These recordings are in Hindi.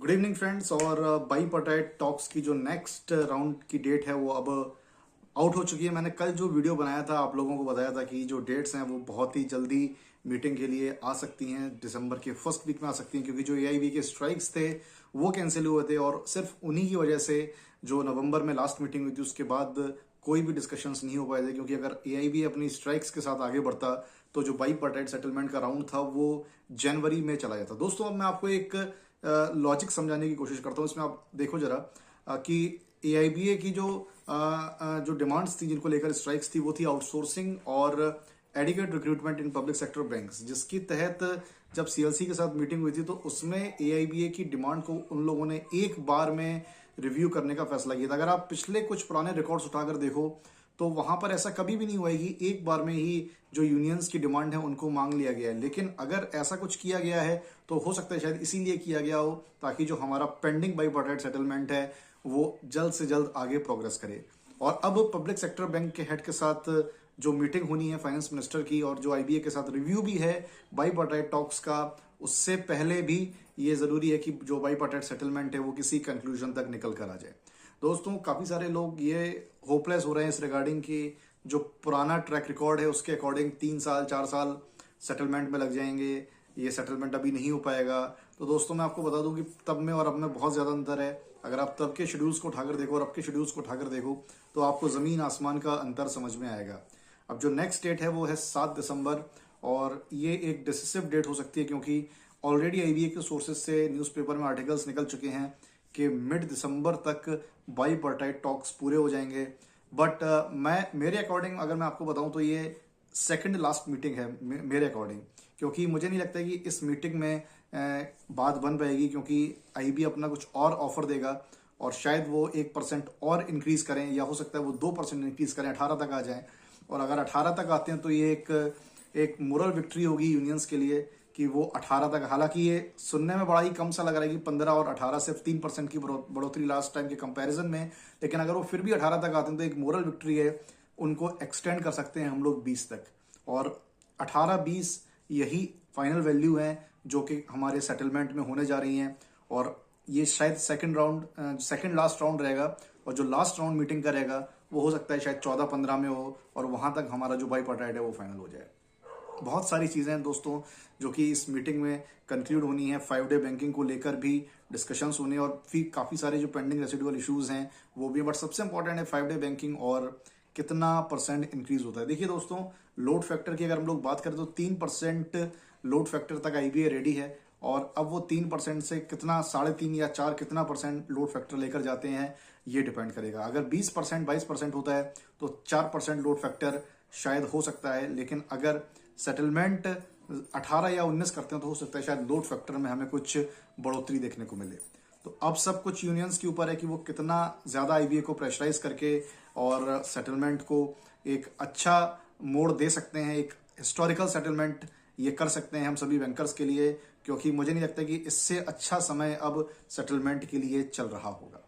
Good evening friends. और बाईपार्टाइट टॉक्स की जो नेक्स्ट राउंड की डेट है वो अब आउट हो चुकी है। मैंने कल जो वीडियो बनाया था आप लोगों को बताया था कि जो डेट्स हैं वो बहुत ही जल्दी मीटिंग के लिए आ सकती हैं, दिसंबर के फर्स्ट वीक में आ सकती हैं, क्योंकि जो एआईबी के स्ट्राइक्स थे वो कैंसिल हुए थे और सिर्फ उन्हीं की वजह से जो नवंबर में लास्ट मीटिंग हुई थी उसके बाद कोई भी डिस्कशंस नहीं हो पाए थे। क्योंकि अगर एआईबी अपनी स्ट्राइक्स के साथ आगे बढ़ता तो जो बाईपार्टाइट सेटलमेंट का राउंड था वो जनवरी में चला जाता। दोस्तों अब मैं आपको एक लॉजिक समझाने की कोशिश करता हूँ। इसमें आप देखो जरा कि एआईबीए की जो डिमांड्स थी जिनको लेकर स्ट्राइक्स थी वो थी आउटसोर्सिंग और adequate recruitment in public sector banks, जिसकी तहत जब सीएलसी के साथ मीटिंग हुई थी तो उसमें एआईबीए की डिमांड को उन लोगों ने एक बार में रिव्यू करने का फैसला किया था। अगर आप पिछले कुछ पुराने रिकॉर्ड्स उठाकर देखो तो वहां पर ऐसा कभी भी नहीं हुआ है कि एक बार में ही जो यूनियंस की डिमांड है उनको मांग लिया गया है। लेकिन अगर ऐसा कुछ किया गया है तो हो सकता है शायद इसीलिए किया गया हो ताकि जो हमारा पेंडिंग बाईपार्टाइट सेटलमेंट है वो जल्द से जल्द आगे प्रोग्रेस करे। और अब पब्लिक सेक्टर बैंक के हेड के साथ जो मीटिंग होनी है फाइनेंस मिनिस्टर की और जो आईबीए के साथ रिव्यू भी है बाईपार्टाइट टॉक्स का, उससे पहले भी ये जरूरी है कि जो बाईपार्टाइट सेटलमेंट है वो किसी कंक्लूजन तक निकल कर आ जाए। दोस्तों काफी सारे लोग ये होपलेस हो रहे हैं इस रिगार्डिंग कि जो पुराना ट्रैक रिकॉर्ड है उसके अकॉर्डिंग 3 साल 4 साल सेटलमेंट में लग जाएंगे, ये सेटलमेंट अभी नहीं हो पाएगा। तो दोस्तों मैं आपको बता दूं कि तब में और अब में बहुत ज्यादा अंतर है। अगर आप तब के शेड्यूल्स को उठाकर देखो और अब के शेड्यूल्स को उठाकर देखो तो आपको जमीन आसमान का अंतर समझ में आएगा। अब जो नेक्स्ट डेट है वो है 7 दिसंबर और ये एक डिसिसिव डेट हो सकती है क्योंकि ऑलरेडी आईबीए के सोर्सेज से न्यूज़पेपर में आर्टिकल्स निकल चुके हैं कि मिड दिसंबर तक बाईपार्टाइट टॉक्स पूरे हो जाएंगे। बट मैं मेरे अकॉर्डिंग अगर मैं आपको बताऊं तो ये सेकंड लास्ट मीटिंग है मेरे अकॉर्डिंग, क्योंकि मुझे नहीं लगता कि इस मीटिंग में बात बन पाएगी, क्योंकि आईबी अपना कुछ और ऑफर देगा और शायद वो 1% और इंक्रीज करें या हो सकता है वो 2% इंक्रीज करें, 18 तक आ जाएं। और अगर 18 तक आते हैं तो ये एक मोरल विक्ट्री होगी यूनियंस के लिए कि वो 18 तक, हालांकि ये सुनने में बड़ा ही कम सा लग रहा है कि 15 और 18 सिर्फ 3% की बढ़ोतरी लास्ट टाइम के कंपैरिजन में, लेकिन अगर वो फिर भी 18 तक आते हैं तो एक मोरल विक्ट्री है। उनको एक्सटेंड कर सकते हैं हम लोग 20 तक और 18-20 यही फाइनल वैल्यू है जो कि हमारे सेटलमेंट में होने जा रही हैं। और ये शायद सेकंड लास्ट राउंड रहेगा और जो लास्ट राउंड मीटिंग का रहेगा वो हो सकता है शायद 14-15 में हो और वहां तक हमारा जो बाईपार्टाइट है वो फाइनल हो जाए। बहुत सारी चीजें हैं दोस्तों जो कि इस मीटिंग में कंक्लूड होनी है। 5 डे बैंकिंग को लेकर भी डिस्कशंस होने और फिर काफी सारे जो पेंडिंग रेसिडुअल इश्यूज हैं वो भी, बट सबसे इंपॉर्टेंट है 5 डे बैंकिंग और कितना परसेंट इंक्रीज होता है। देखिए दोस्तों लोड फैक्टर की अगर हम लोग बात करें तो 3% लोड फैक्टर तक आईबीए रेडी है और अब वो 3% से कितना 3.5 या 4 कितना परसेंट लोड फैक्टर लेकर जाते हैं ये डिपेंड करेगा। अगर 20% 22% होता है तो 4% लोड फैक्टर शायद हो सकता है, लेकिन अगर सेटलमेंट 18 या 19 करते हैं तो हो सकता है शायद लोड फैक्टर में हमें कुछ बढ़ोतरी देखने को मिले। तो अब सब कुछ यूनियंस के ऊपर है कि वो कितना ज्यादा आईबीए को प्रेशराइज करके और सेटलमेंट को एक अच्छा मोड़ दे सकते हैं, एक हिस्टोरिकल सेटलमेंट ये कर सकते हैं हम सभी बैंकर्स के लिए, क्योंकि मुझे नहीं लगता कि इससे अच्छा समय अब सेटलमेंट के लिए चल रहा होगा।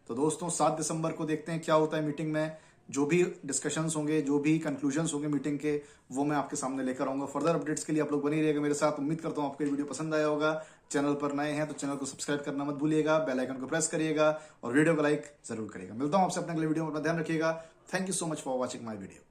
तो दोस्तों 7 दिसंबर को देखते हैं क्या होता है मीटिंग में। जो भी डिस्कशंस होंगे, जो भी कंक्लूजन्स होंगे मीटिंग के, वो मैं आपके सामने लेकर आऊंगा। फर्दर अपडेट्स के लिए आप लोग बने रहिएगा मेरे साथ। उम्मीद करता हूं आपको ये वीडियो पसंद आया होगा। चैनल पर नए हैं तो चैनल को सब्सक्राइब करना मत भूलिएगा, बेल आइकन को प्रेस करिएगा और वीडियो को लाइक जरूर करिएगा। मिलता हूं आपसे अपने अगले वीडियो में, अपना ध्यान रखिएगा। Thank you so much for watching my video.